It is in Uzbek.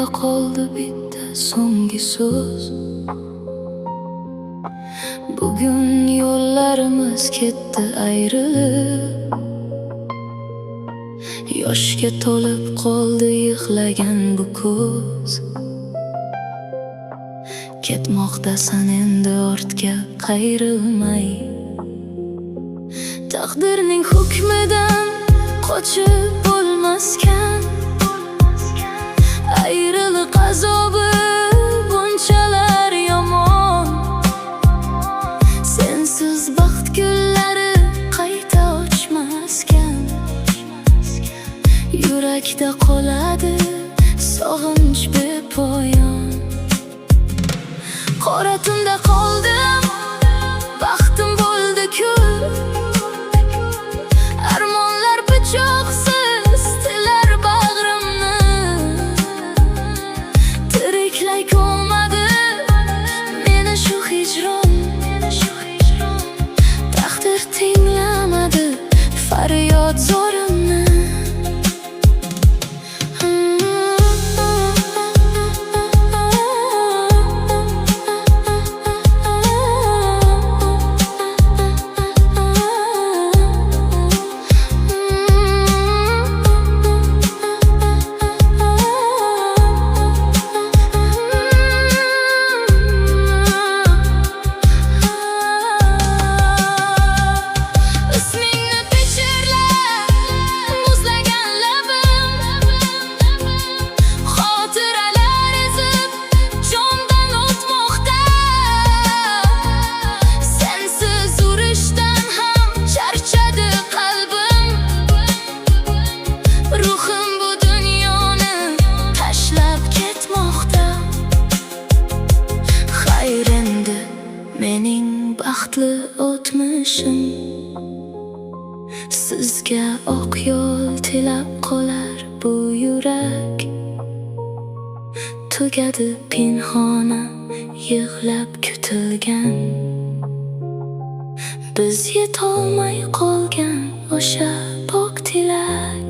Yodimda qoldi bitta so'nggi so'z. Bugun yo'llarimiz ketdi ayrilib. Yoshga to'lib qoldi yig'lagan bu ko'z. Ketmoqdasan endi ortga qayrilmay. Taqdirning hukmidan qochib bo'lmaskan. Ayriliq azobi bunchalar yomon. Sensiz baxt gullari qayta ochmaskan. Yurakda qoladi sog'inch bepoyon. Qora tunda qoldim, baxtim bo'ldi kul. Armonlar pichoqsiz tilar bag'rimni. Tiriklay ko'madi meni shu hijron. Taqdir tinglamadi faryod zorimni. Mening baxtli o'tmishim sizga oq yo'l tilab qolar bu yurak. Tugadi pinhona yig'lab kutilgan. Biz yetolmay qolgan o'sha pok tilak.